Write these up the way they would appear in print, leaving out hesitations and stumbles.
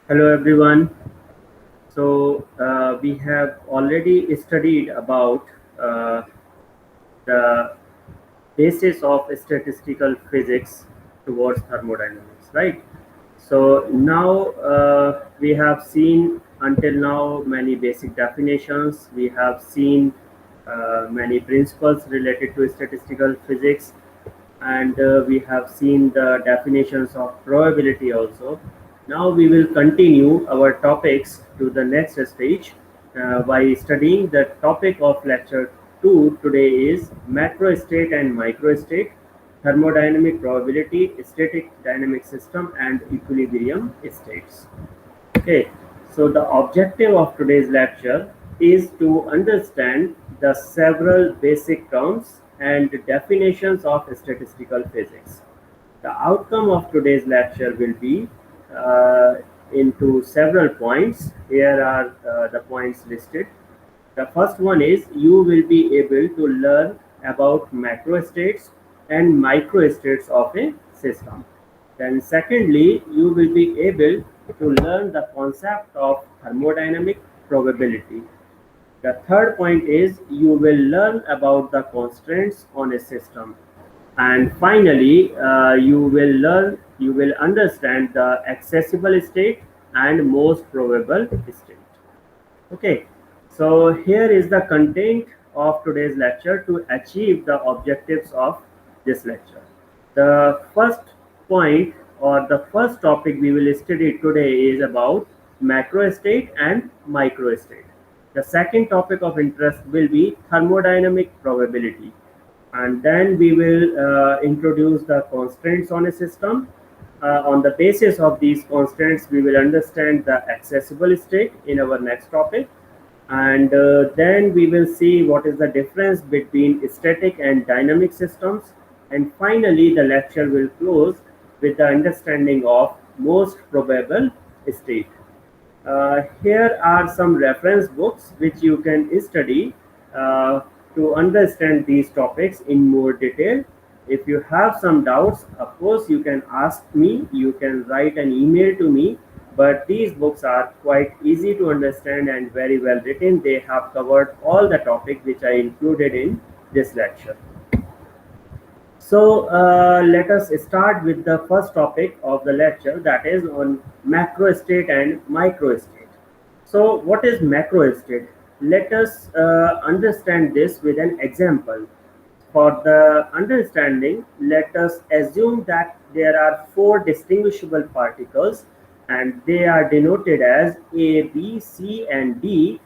Hello everyone. We have already studied about uh, the basis of statistical physics towards thermodynamics, right? So now we have seen until now many basic definitions. We have seen many principles related to statistical physics, and we have seen the definitions of probability also. Now we will continue our topics to the next stage by studying the topic of lecture 2 today is macrostate and microstate, thermodynamic probability, static dynamic system and equilibrium states. Okay, so the objective of today's lecture is to understand the several basic terms and definitions of statistical physics. The outcome of today's lecture will be uh, into several points. Here are the points listed. The first one is you will be able to learn about macrostates and microstates of a system. Then secondly, you will be able to learn the concept of thermodynamic probability. The third point is you will learn about the constraints on a system. And finally, you will understand the accessible state and most probable state. Okay, so here is the content of today's lecture to achieve the objectives of this lecture. The first point or the first topic we will study today is about macrostate and microstate. The second topic of interest will be thermodynamic probability, and then we will introduce the constraints on a system. On the basis of these constraints, we will understand the accessible state in our next topic, and then we will see what is the difference between static and dynamic systems, and finally the lecture will close with the understanding of most probable state. Here are some reference books which you can study uh, to understand these topics in more detail. If you have some doubts, of course, you can ask me, you can write an email to me, but these books are quite easy to understand and very well written. They have covered all the topics which I included in this lecture. So let us start with the first topic of the lecture, that is on macrostate and microstate. So what is macrostate? Let us understand this with an example. For the understanding, let us assume that there are four distinguishable particles and they are denoted as A, B, C and D.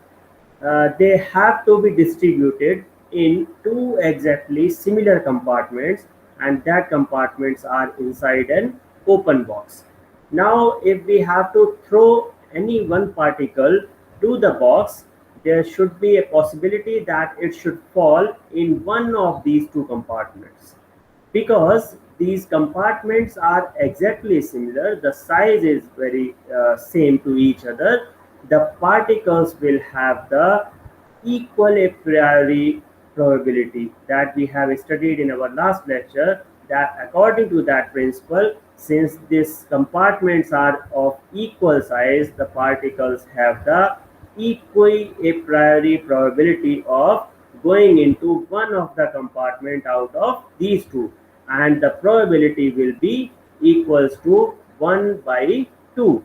They have to be distributed in two exactly similar compartments, and that compartments are inside an open box. Now if we have to throw any one particle to the box, there should be a possibility that it should fall in one of these two compartments. Because these compartments are exactly similar, the size is very same to each other, the particles will have the equal a priori probability that we have studied in our last lecture, that according to that principle, since these compartments are of equal size, the particles have the equal a priori probability of going into one of the compartment out of these two, and the probability will be equals to 1 by 2.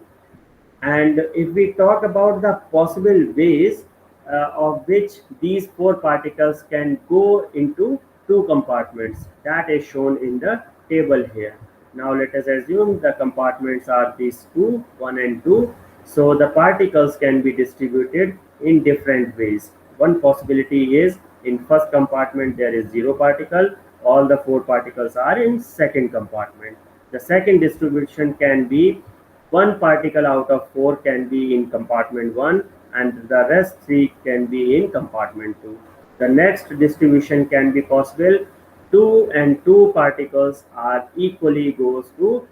And if we talk about the possible ways of which these four particles can go into two compartments, that is shown in the table here. Now let us assume the compartments are these two, 1 and 2. So the particles can be distributed in different ways. One possibility is in first compartment there is zero particle, all the four particles are in second compartment. The second distribution can be one particle out of four can be in compartment 1 and the rest 3 can be in compartment 2. The next distribution can be possible 2 and 2 particles are equally goes to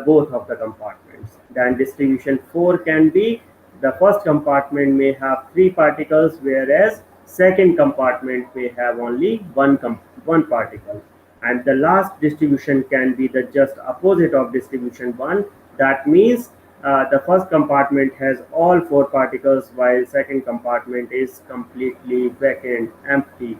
both of the compartments. Then distribution 4 can be the first compartment may have 3 particles, whereas second compartment may have only one particle. And the last distribution can be the just opposite of distribution 1. That means the first compartment has all four particles while second compartment is completely vacant, empty.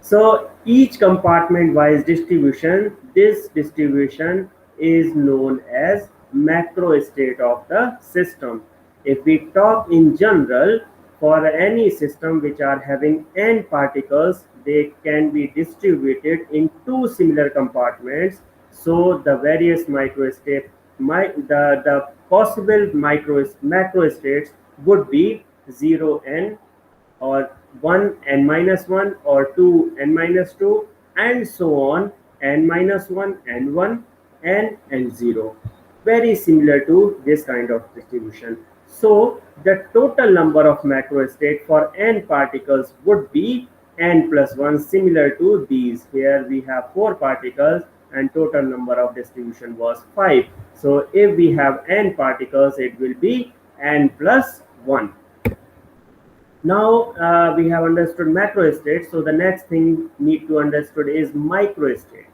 So each compartment wise distribution, this distribution is known as macrostate of the system. If we talk in general, for any system which are having n particles, they can be distributed in two similar compartments. So the various microstate, the possible macrostates would be 0n or 1 n minus 1 or 2 n minus 2 and so on, n minus 1 n 1 and 0, very similar to this kind of distribution. So the total number of macrostate for n particles would be n plus 1, similar to these. Here we have 4 particles and total number of distribution was 5. So if we have n particles, it will be n plus 1. Now we have understood macrostate, so the next thing need to understood is microstate.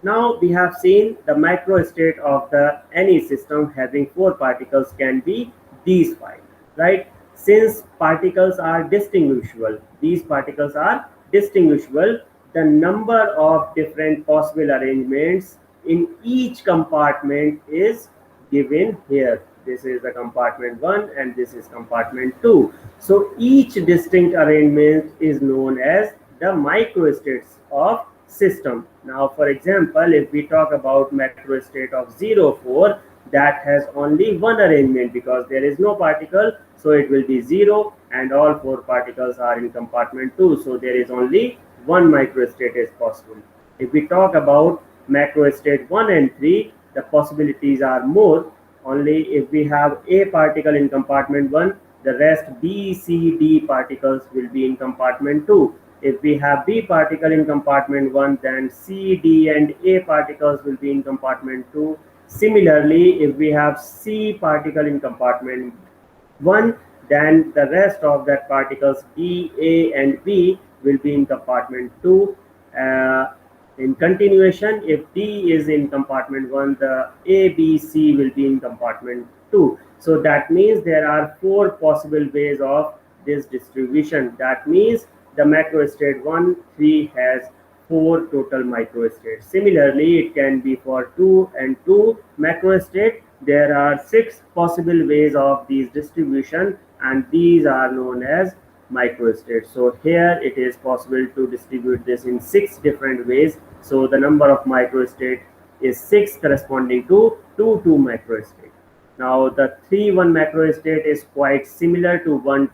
Now we have seen the microstate of the any system having 4 particles can be these 5, right? Since particles are distinguishable, these particles are distinguishable, the number of different possible arrangements in each compartment is given here. This is the compartment 1 and this is compartment 2. So each distinct arrangement is known as the microstates of system. Now for example, if we talk about macrostate of 0, 4, that has only one arrangement because there is no particle, so it will be 0 and all 4 particles are in compartment 2, so there is only one microstate is possible. If we talk about macrostate 1 and 3, the possibilities are more. Only if we have a particle in compartment 1, the rest B, C, D particles will be in compartment 2. If we have B particle in compartment 1, then C, D and A particles will be in compartment 2. Similarly, if we have C particle in compartment 1, then the rest of that particles D, A and B will be in compartment 2. In continuation, if D is in compartment 1, the A, B, C will be in compartment 2. So that means there are 4 possible ways of this distribution. That means the macrostate 1, 3 has 4 total microstates. Similarly, it can be for 2 and 2 macrostate. There are 6 possible ways of these distribution and these are known as microstate. So here it is possible to distribute this in 6 different ways. So the number of microstate is 6 corresponding to 2 macrostate. Now the 3 1 macrostate is quite similar to 1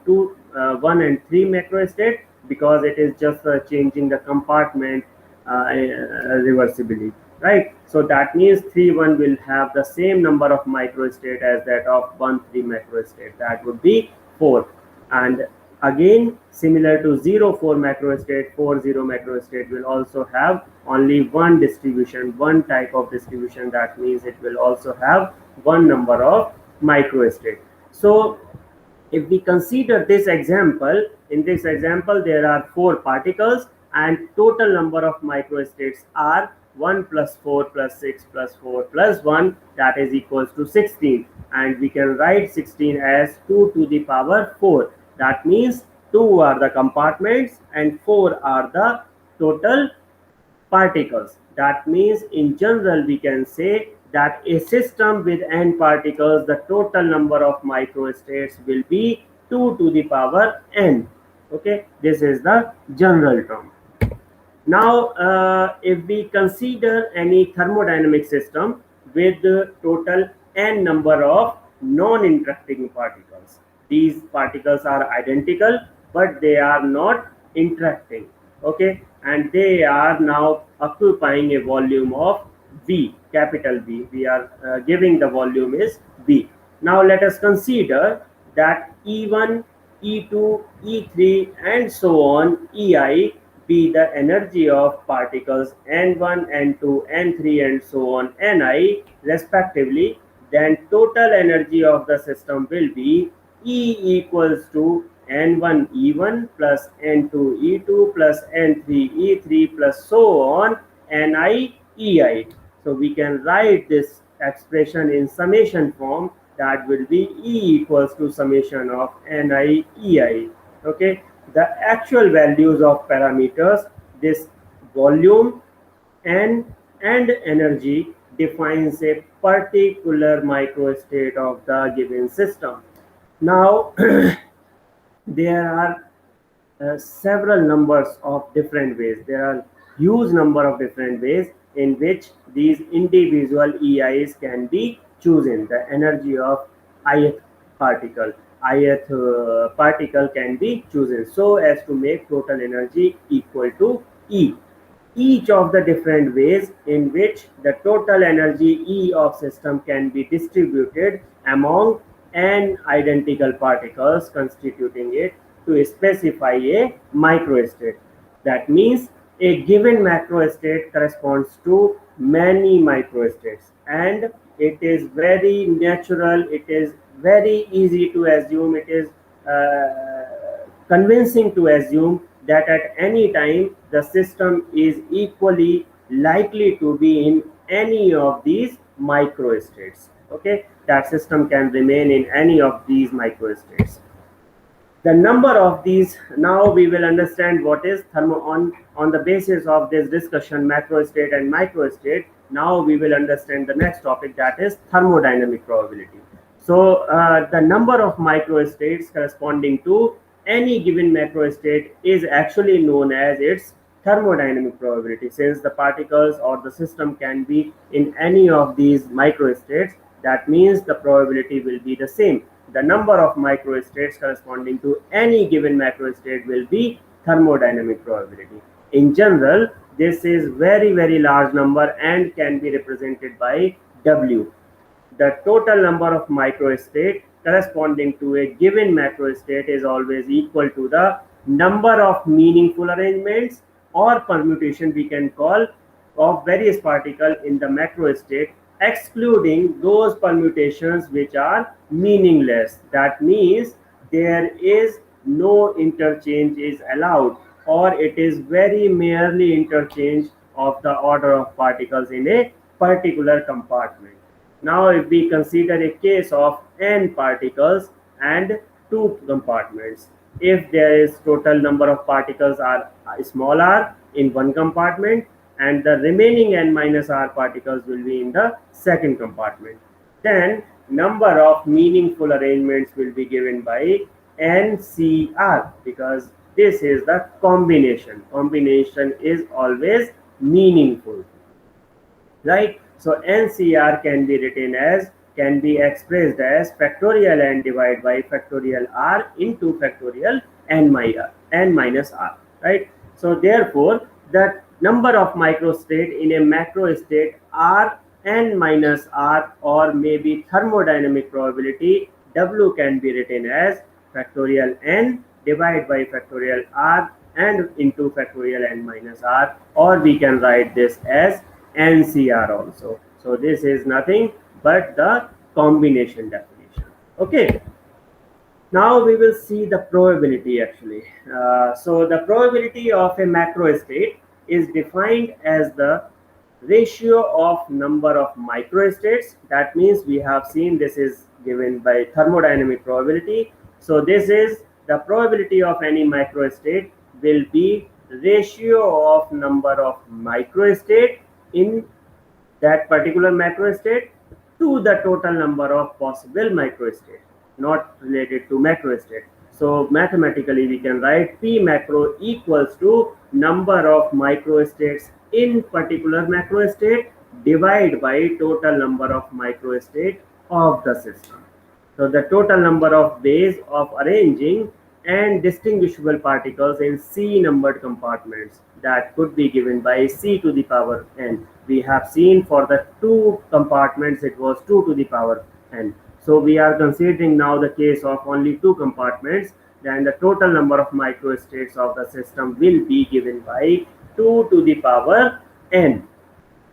and 3 macrostate because it is just changing the compartment reversibly, right? So that means 3 1 will have the same number of microstate as that of 1 3 macrostate. That would be 4. And again, similar to 0 4 macrostate, 4 0 macrostate will also have only one distribution, one type of distribution. That means it will also have one number of microstate. So if we consider this example, in this example there are 4 particles and total number of microstates are 1 plus 4 plus 6 plus 4 plus 1, that is equals to 16, and we can write 16 as 2 to the power 4. That means 2 are the compartments and 4 are the total particles. That means in general we can say that a system with n particles, the total number of microstates will be 2 to the power n. Okay, this is the general term. Now if we consider any thermodynamic system with the total n number of non-interacting particles, these particles are identical but they are not interacting, okay, and they are now occupying a volume of V, capital V. We are giving the volume is V. Now let us consider that E1, E2, E3 and so on, EI be the energy of particles N1, N2, N3 and so on, Ni respectively, then total energy of the system will be E equals to N1 E1 plus N2 E2 plus N3 E3 plus so on, Ni Ei. So we can write this expression in summation form, that will be E equals to summation of Ni Ei. Okay, the actual values of parameters, this volume and energy defines a particular microstate of the given system. Now there are several numbers of different ways. There are huge number of different ways in which these individual EIs can be chosen. The energy of ith particle, particle can be chosen so as to make total energy equal to E. Each of the different ways in which the total energy E of system can be distributed among n identical particles constituting it to specify a microstate. That means a given macrostate corresponds to many microstates, and it is very natural, it is very easy to assume, it is convincing to assume that at any time the system is equally likely to be in any of these microstates. Okay, that system can remain in any of these microstates. The number of these, now we will understand what is on the basis of this discussion, macrostate and microstate. Now we will understand the next topic, that is thermodynamic probability. So the number of microstates corresponding to any given macrostate is actually known as its thermodynamic probability. Since the particles or the system can be in any of these microstates, that means the probability will be the same. The number of microstates corresponding to any given macrostate will be thermodynamic probability. In general, this is very large number and can be represented by W. The total number of microstate corresponding to a given macrostate is always equal to the number of meaningful arrangements or permutation, we can call, of various particles in the macrostate, excluding those permutations which are meaningless. That means there is no interchange is allowed, or it is very merely interchange of the order of particles in a particular compartment. Now if we consider a case of n particles and two compartments, if there is total number of particles are small r in one compartment and the remaining n minus r particles will be in the second compartment, then number of meaningful arrangements will be given by NCR, because this is the combination. Combination is always meaningful, right? So NCR can be written as, can be expressed as factorial n divided by factorial r into factorial n minus r, right? So therefore, the number of microstate in a macrostate r n minus r, or maybe thermodynamic probability W, can be written as factorial n divided by factorial r and into factorial n minus r, or we can write this as NCR also. So this is nothing but the combination definition. Okay, now we will see the probability actually. So the probability of a macrostate is defined as the ratio of number of microstates. That means we have seen this is given by thermodynamic probability. So this is the probability of any microstate will be ratio of number of microstate in that particular macrostate to the total number of possible microstate, not related to macrostate. So mathematically we can write P macro equals to number of microstates in particular macrostate divided by total number of microstate of the system. So the total number of ways of arranging and distinguishable particles in C numbered compartments, that could be given by C to the power n. We have seen for the two compartments it was 2 to the power n. So we are considering now the case of only two compartments, then the total number of microstates of the system will be given by 2 to the power n.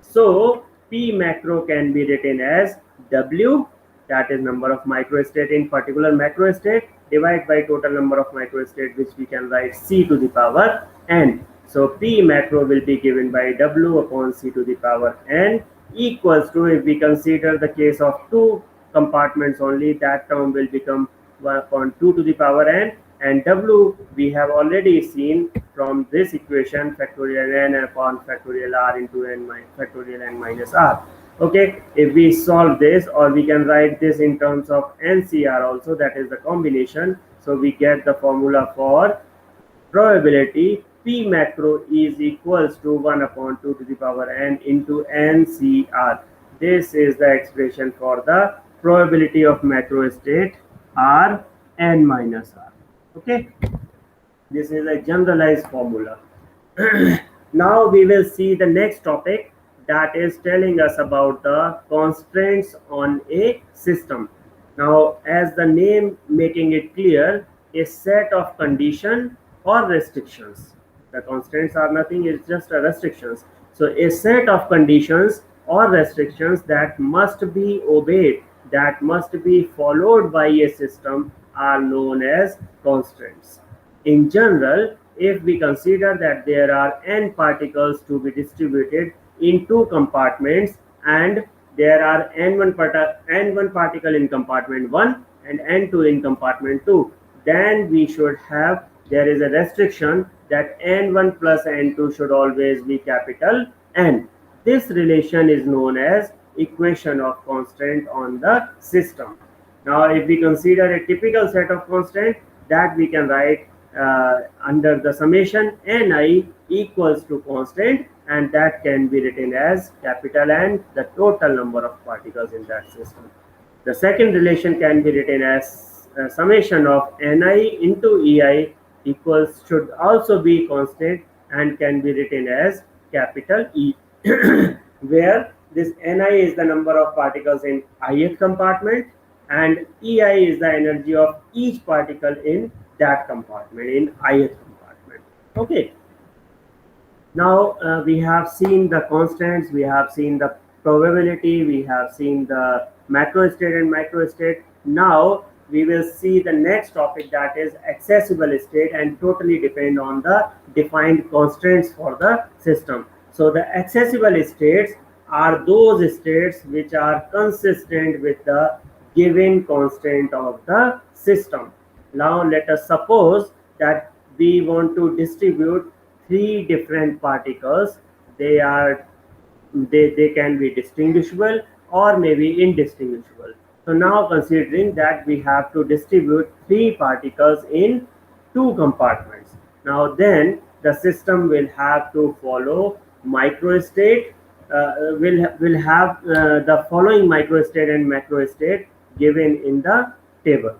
So P macro can be written as W, that is number of microstate in particular macrostate, divided by total number of microstate, which we can write C to the power n. So P macro will be given by W upon C to the power n equals to, if we consider the case of two compartments only, that term will become 1 upon 2 to the power n, and W we have already seen from this equation, factorial n upon factorial r into n factorial n minus r. Okay, if we solve this, or we can write this in terms of NCR also, that is the combination. So we get the formula for probability P macro is equals to 1 upon 2 to the power n into NCR. This is the expression for the probability of macrostate R n minus R. Okay, this is a generalized formula. Now we will see the next topic, that is telling us about the constraints on a system. Now, as the name making it clear, a set of condition or restrictions. The constraints are nothing, it's just a restrictions. So a set of conditions or restrictions that must be obeyed, that must be followed by a system, are known as constraints. In general, if we consider that there are n particles to be distributed in two compartments, and there are n1 particle in compartment 1 and n2 in compartment 2, then we should have, there is a restriction that n1 plus n2 should always be capital N. This relation is known as equation of constraint on the system. Now, if we consider a typical set of constraint, that we can write under the summation Ni equals to constant, and that can be written as capital N, the total number of particles in that system. The second relation can be written as summation of Ni into Ei equals, should also be constant, and can be written as capital E, where this Ni is the number of particles in ith compartment, and Ei is the energy of each particle in that compartment, in ith compartment. Okay. Now we have seen the constants, we have seen the probability, we have seen the macrostate and microstate. Now we will see the next topic, that is accessible state, and totally depend on the defined constraints for the system. So the accessible states are those states which are consistent with the given constant of the system. Now let us suppose that we want to distribute three different particles. They can be distinguishable or maybe indistinguishable. So now, considering that we have to distribute three particles in two compartments, now then the system will have to follow microstate, will have the following microstate and macrostate given in the table.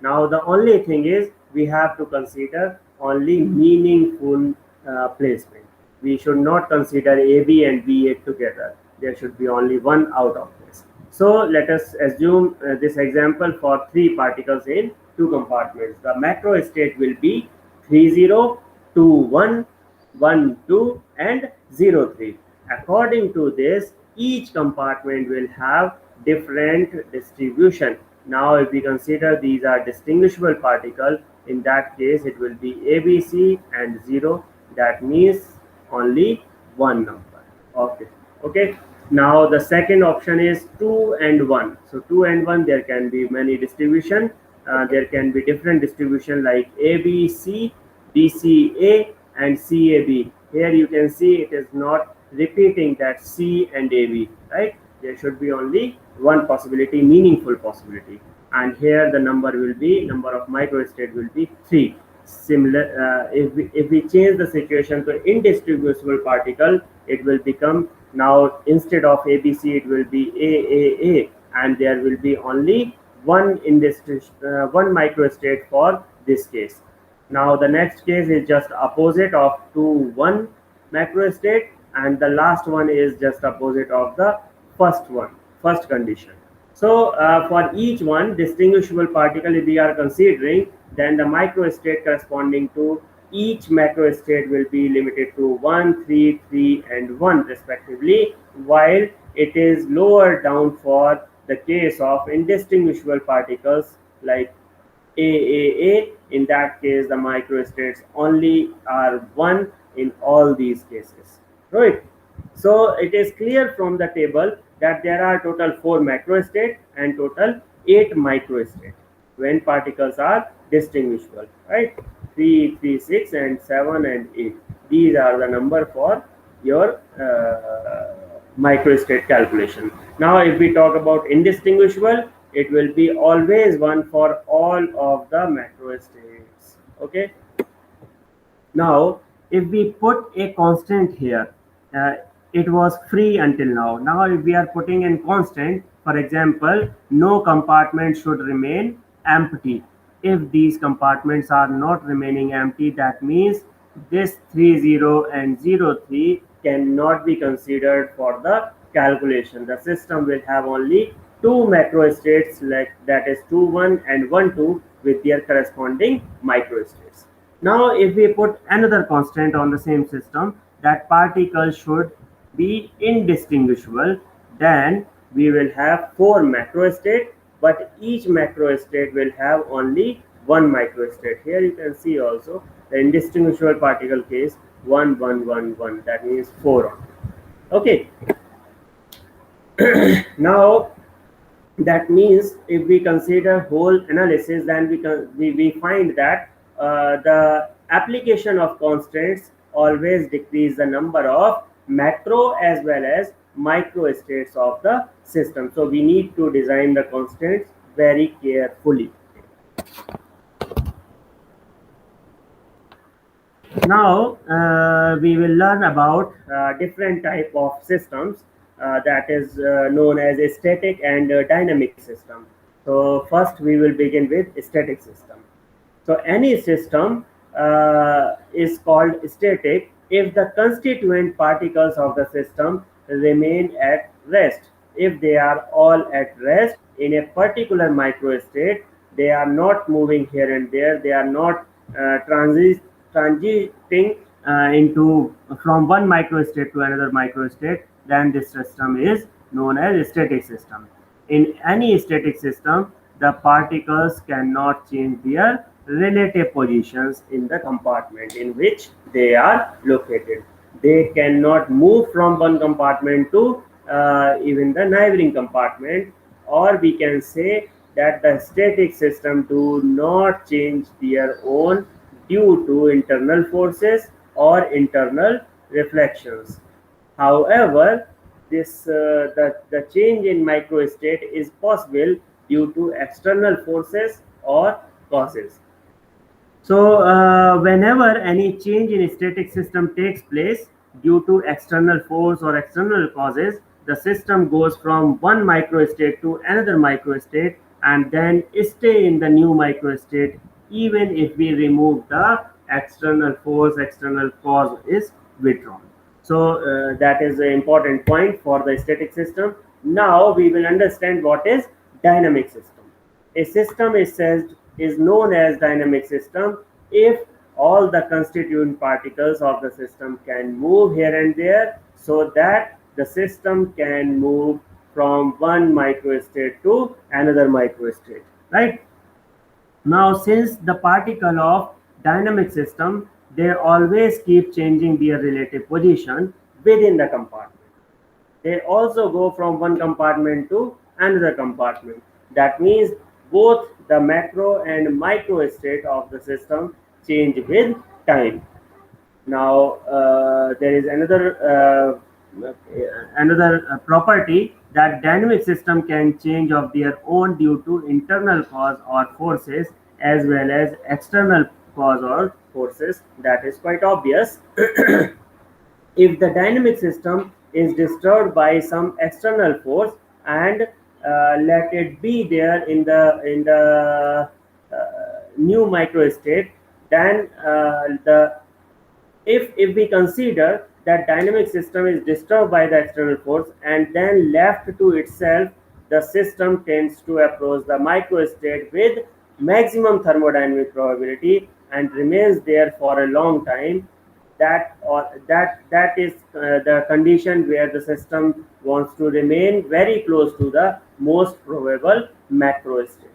Now the only thing is, we have to consider only meaningful placement. We should not consider AB and BA together. There should be only one out of this. So let us assume this example for three particles in two compartments. The macro state will be 30, 21, 12 and 03. According to this, each compartment will have different distribution. Now if we consider these are distinguishable particles, in that case it will be ABC and 0. That means only one number. Okay. Now the second option is 2 and 1. So 2 and 1, there can be many distribution. There can be different distribution like ABC, BCA and CAB. Here you can see it is not repeating that C and AB, right? There should be only one possibility, meaningful possibility. And here the number will be, number of microstate will be 3. Similar, if we change the situation to indistinguishable particle, it will become, now instead of ABC it will be AAA, and there will be only one microstate for this case. Now the next case is just opposite of 2, 1 macrostate, and the last one is just opposite of the first condition. So for each one distinguishable particle, if we are considering, then the microstate corresponding to each macrostate will be limited to 1, 3, 3 and 1 respectively, while it is lower down for the case of indistinguishable particles like AAA. In that case, the microstates only are 1 in all these cases, right? So it is clear from the table that there are total 4 macrostate and total 8 microstate when particles are distinguishable, right? 3, 3, 6 and 7 and 8. These are the number for your microstate calculation. Now if we talk about indistinguishable, it will be always 1 for all of the macrostates. Okay. Now if we put a constant here, it was free until now. Now if we are putting in constant, for example, no compartment should remain empty. If these compartments are not remaining empty, that means this 30 and 03 cannot be considered for the calculation. The system will have only two macrostates, like that is 2, 1 and 1, 2 with their corresponding microstates. Now if we put another constant on the same system, that particle should be indistinguishable, then we will have 4 macrostate, but each macrostate will have only 1 microstate. Here you can see also the indistinguishable particle case 1, 1, 1, 1, that means 4 on. Okay. Now that means if we consider whole analysis, then we find that the application of constants always decrease the number of macro as well as micro states of the system. So we need to design the constants very carefully. Now we will learn about different type of systems that is known as a static and dynamic system. So first we will begin with static system. So any system is called static if the constituent particles of the system remain at rest. If they are all at rest in a particular microstate, they are not moving here and there, they are not transiting into from one microstate to another microstate, then this system is known as a static system. In any static system, the particles cannot change their relative positions in the compartment in which they are located. They cannot move from one compartment to even the neighboring compartment, or we can say that the static system do not change their own due to internal forces or internal reflections. However, this the change in microstate is possible due to external forces or causes. So whenever any change in a static system takes place due to external force or external causes, the system goes from one microstate to another microstate and then stay in the new microstate even if we remove the external force, external cause is withdrawn. So that is an important point for the static system. Now we will understand what is dynamic system. A system is known as dynamic system if all the constituent particles of the system can move here and there, so that the system can move from one microstate to another microstate, right? Now since the particle of dynamic system, they always keep changing their relative position within the compartment. They also go from one compartment to another compartment. That means both the macro and micro state of the system change with time. Now there is another property that dynamic system can change of their own due to internal cause or forces as well as external cause or forces. That is quite obvious. If the dynamic system is disturbed by some external force and let it be there in the new microstate, then if we consider that dynamic system is disturbed by the external force and then left to itself, the system tends to approach the microstate with maximum thermodynamic probability and remains there for a long time. That is the condition where the system wants to remain very close to the most probable macro state.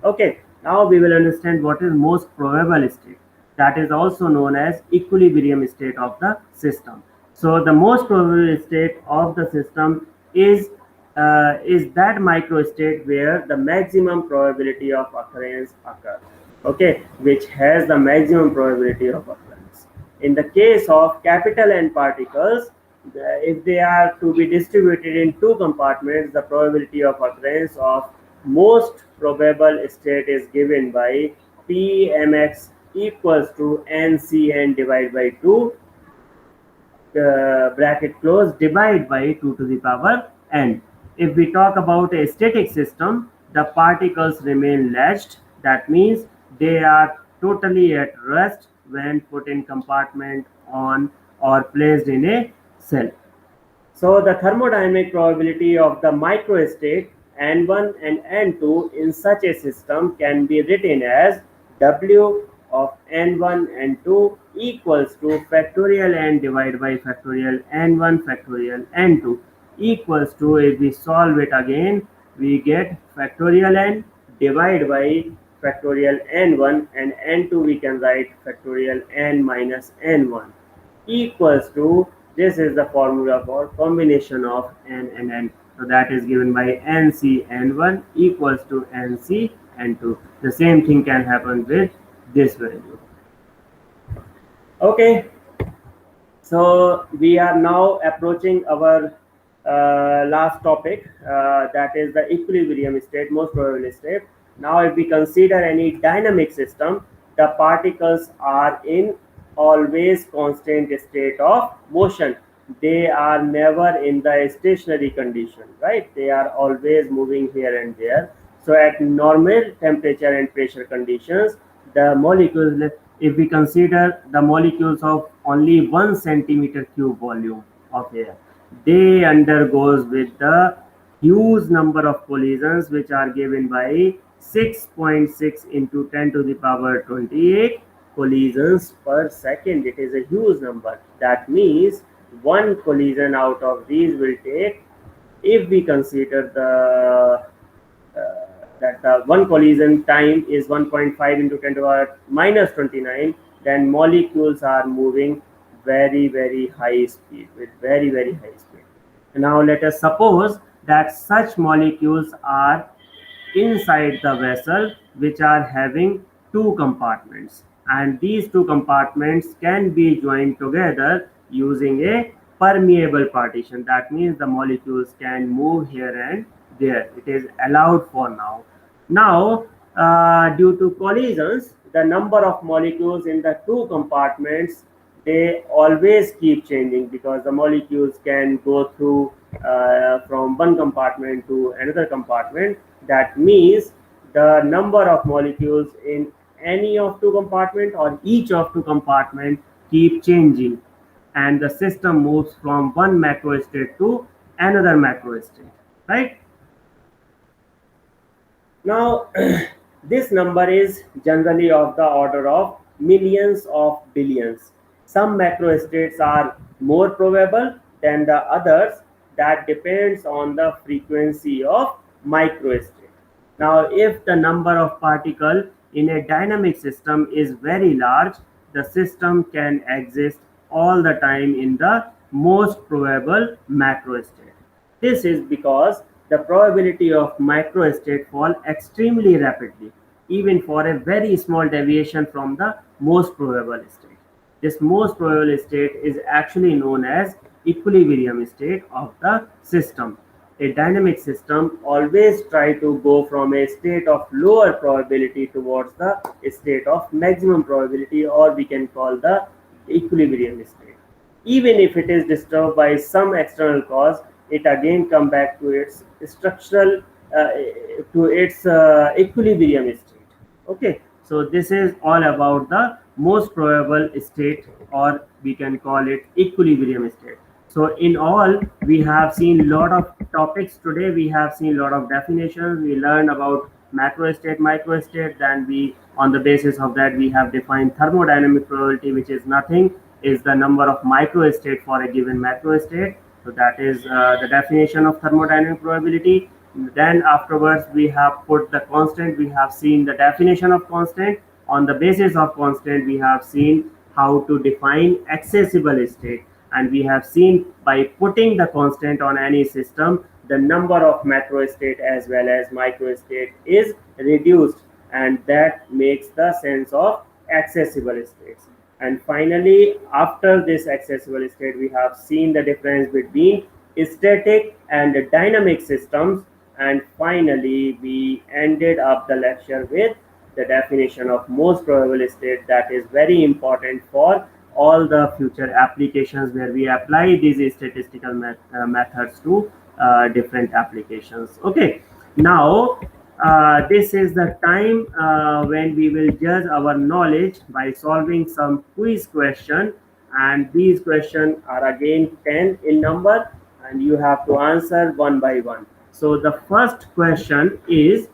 Okay, now we will understand what is most probable state. That is also known as equilibrium state of the system. So the most probable state of the system is that microstate where the maximum probability of occurrence occur. Okay, which has the maximum probability of occurrence. In the case of capital N particles, if they are to be distributed in two compartments, the probability of occurrence of most probable state is given by Pmx equals to NCN divided by 2 bracket close divide by 2 to the power n. If we talk about a static system, the particles remain latched. That means they are totally at rest when put in compartment on or placed in a cell. So the thermodynamic probability of the microstate N1 and N2 in such a system can be written as W of N1 and 2 equals to factorial N divided by factorial N1 factorial N2 equals to, if we solve it again, we get factorial N divided by factorial N1, and N2 we can write factorial N minus N1 equals to, this is the formula for combination of n and n. So that is given by nc n1 equals to nc n2. The same thing can happen with this value. Okay, so we are now approaching our last topic, that is the equilibrium state, most probable state. Now if we consider any dynamic system, the particles are in always constant state of motion. They are never in the stationary condition, right? They are always moving here and there. So at normal temperature and pressure conditions, the molecules, if we consider the molecules of only 1 centimeter cube volume of air, they undergoes with the huge number of collisions, which are given by 6.6 into 10 to the power 28 collisions per second. It is a huge number. That means one collision out of these will take, if we consider that the one collision time is 1.5 into 10 to the power minus 29, then molecules are moving very high speed, with very high speed. Now let us suppose that such molecules are inside the vessel, which are having two compartments, and these two compartments can be joined together using a permeable partition. That means the molecules can move here and there. It is allowed for now. Now due to collisions, the number of molecules in the two compartments, they always keep changing, because the molecules can go through from one compartment to another compartment. That means the number of molecules in any of two compartment or each of two compartment keep changing, and the system moves from one macrostate to another macrostate, right? Now this number is generally of the order of millions of billions. Some macrostates are more probable than the others. That depends on the frequency of microstate. Now if the number of particles in a dynamic system is very large, the system can exist all the time in the most probable macrostate. This is because the probability of microstate fall extremely rapidly, even for a very small deviation from the most probable state. This most probable state is actually known as equilibrium state of the system. A dynamic system always try to go from a state of lower probability towards the state of maximum probability, or we can call the equilibrium state. Even if it is disturbed by some external cause, it again come back to its structural equilibrium state. Okay, so this is all about the most probable state, or we can call it equilibrium state. So in all, we have seen a lot of topics today. We have seen a lot of definitions. We learned about macrostate, microstate. Then we, on the basis of that, we have defined thermodynamic probability, which is nothing, is the number of microstate for a given macrostate. So that is the definition of thermodynamic probability. Then afterwards, we have put the constant. We have seen the definition of constant. On the basis of constant, we have seen how to define accessible state. and we have seen by putting the constant on any system, the number of macrostate as well as microstate is reduced, and that makes the sense of accessible states. And finally, after this accessible state, we have seen the difference between static and dynamic systems. And finally, we ended up the lecture with the definition of most probable state, that is very important for all the future applications where we apply these statistical methods to different applications. Okay, now this is the time when we will judge our knowledge by solving some quiz question, and these questions are again 10 in number, and you have to answer one by one. So the first question is,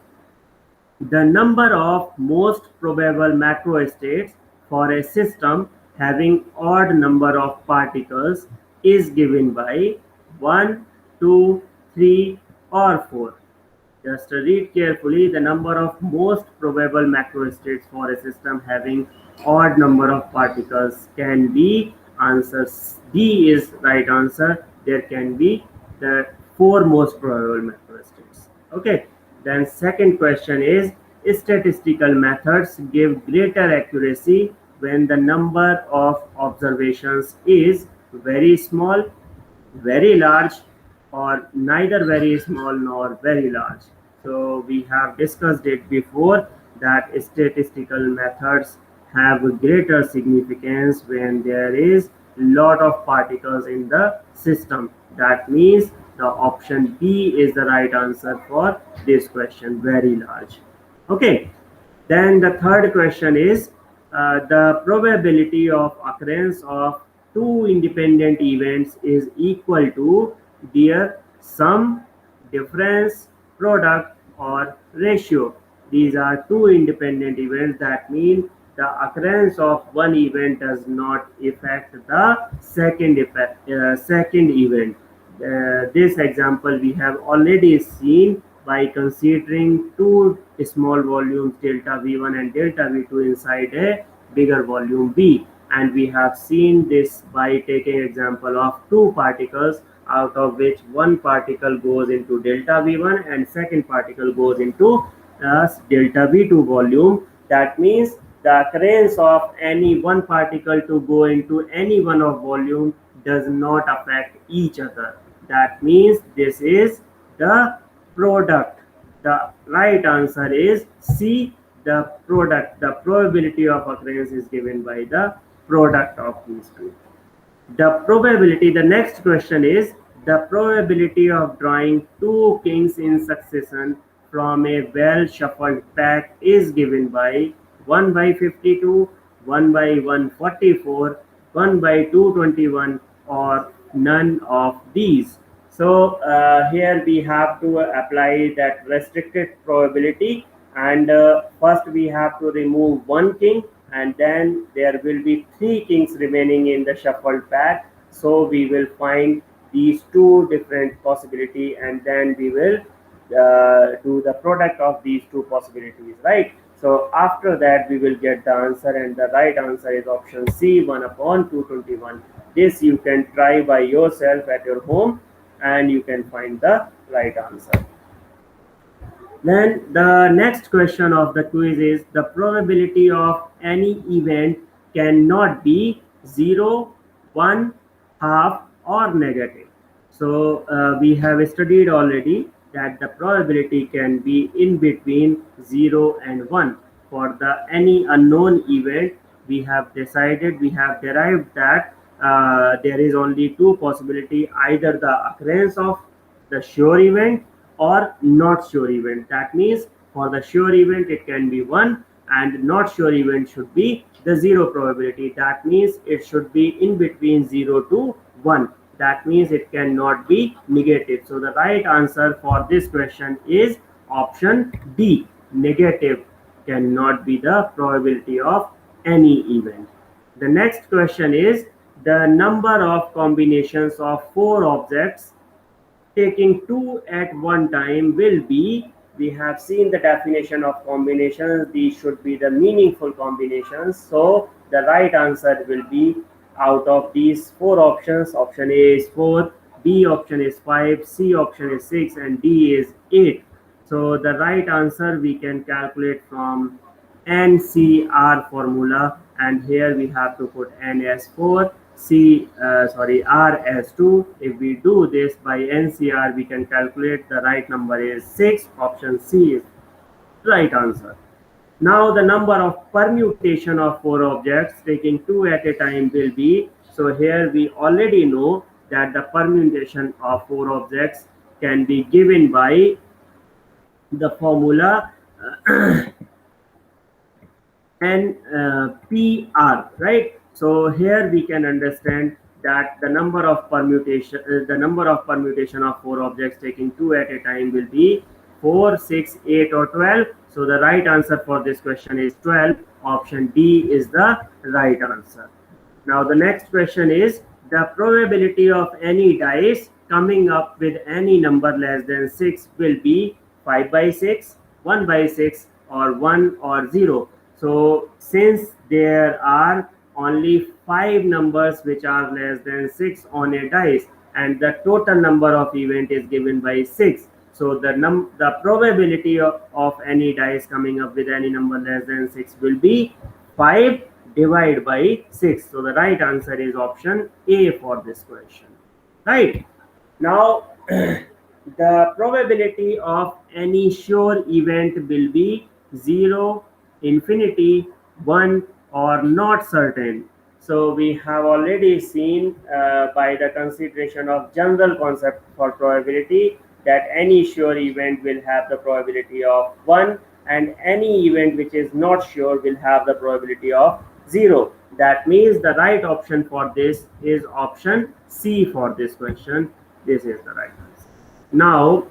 the number of most probable macrostates for a system having odd number of particles is given by 1, 2, 3 or 4. Just read carefully. The number of most probable macrostates for a system having odd number of particles can be, answer D is right answer. There can be the 4 most probable macrostates. Okay. Then second question is, statistical methods give greater accuracy when the number of observations is very small, very large, or neither very small nor very large. So we have discussed it before that statistical methods have greater significance when there is lot of particles in the system. That means the option B is the right answer for this question, very large. Okay, then the third question is, the probability of occurrence of two independent events is equal to their sum, difference, product or ratio. These are two independent events. That means the occurrence of one event does not affect the second event. This example we have already seen by considering two small volumes delta V1 and delta V2 inside a bigger volume B, and we have seen this by taking example of two particles, out of which one particle goes into delta V1 and second particle goes into delta V2 volume. That means the occurrence of any one particle to go into any one of volume does not affect each other. That means this is the product. The right answer is C, the product. The probability of occurrence is given by the product of these two. The probability, the next question is, the probability of drawing two kings in succession from a well shuffled pack is given by 1 by 52, 1 by 144, 1 by 221 or none of these. So here we have to apply that restricted probability, and first we have to remove one king, and then there will be 3 kings remaining in the shuffled pack. So we will find these two different possibility, and then we will do the product of these two possibilities, right? So after that we will get the answer, and the right answer is option C, 1 upon 221. This you can try by yourself at your home and you can find the right answer. Then the next question of the quiz is, the probability of any event cannot be 0, 1, half or negative. So we have studied already that the probability can be in between 0 and 1. For the any unknown event, we have derived that there is only two possibility, either the occurrence of the sure event or not sure event. That means for the sure event it can be 1, and not sure event should be the 0 probability. That means it should be in between 0 to 1. That means it cannot be negative. So the right answer for this question is option D, negative cannot be the probability of any event. The next question is, the number of combinations of 4 objects taking 2 at one time will be, we have seen the definition of combinations, these should be the meaningful combinations. So the right answer will be out of these four options. Option A is 4, B option is 5, C option is 6, and D is 8. So the right answer we can calculate from NCR formula, and here we have to put N as 4, R as 2. If we do this by NCR, we can calculate the right number is 6. Option C is right answer. Now the number of permutation of four objects taking two at a time will be, so here we already know that the permutation of four objects can be given by the formula NPR, right? So here we can understand that the number of permutation of four objects taking two at a time will be 4, 6, 8, or 12. So the right answer for this question is 12. Option D is the right answer. Now the next question is the probability of any dice coming up with any number less than 6 will be 5 by 6, 1 by 6, or 1 or 0. So since there are only 5 numbers which are less than 6 on a dice, and the total number of event is given by 6, so the probability of any dice coming up with any number less than 6 will be 5 divided by 6. So the right answer is option A for this question. Right. Now the probability of any sure event will be 0, infinity, 1, or not certain. So we have already seen by the consideration of general concept for probability that any sure event will have the probability of 1, and any event which is not sure will have the probability of 0. That means the right option for this is option C for this question. This is the right answer. Now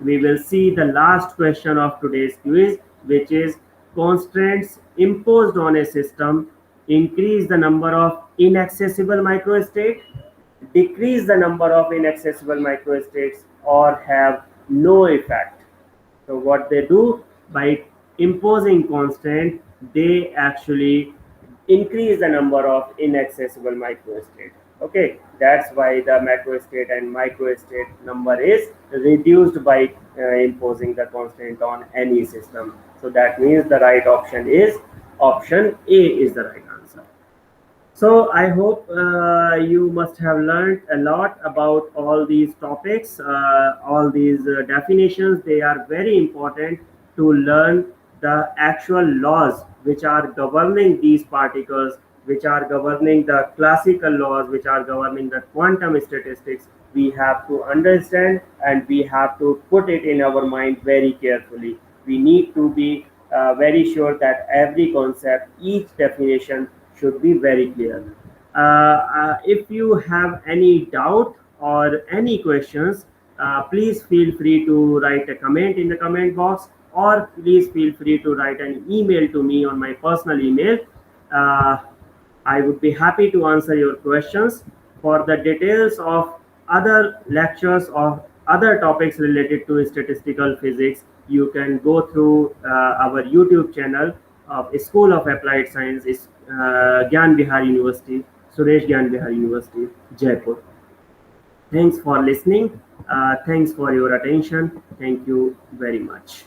we will see the last question of today's quiz, which is constraints imposed on a system increase the number of inaccessible microstate, decrease the number of inaccessible microstates, or have no effect. So what they do by imposing constant, they actually increase the number of inaccessible microstate. Okay, that's why the macrostate and microstate number is reduced by imposing the constant on any system. So that means the right option is option A is the right answer. So I hope you must have learned a lot about all these topics, all these definitions. They are very important to learn the actual laws which are governing these particles, which are governing the classical laws, which are governing the quantum statistics. We have to understand and we have to put it in our mind very carefully. We need to be very sure that every concept, each definition should be very clear. If you have any doubt or any questions, please feel free to write a comment in the comment box, or please feel free to write an email to me on my personal email. I would be happy to answer your questions. For the details of other lectures or other topics related to statistical physics, you can go through our YouTube channel of School of Applied Science, Gyan Vihar University, Suresh Gyan Vihar University, Jaipur. Thanks for listening. Thanks for your attention. Thank you very much.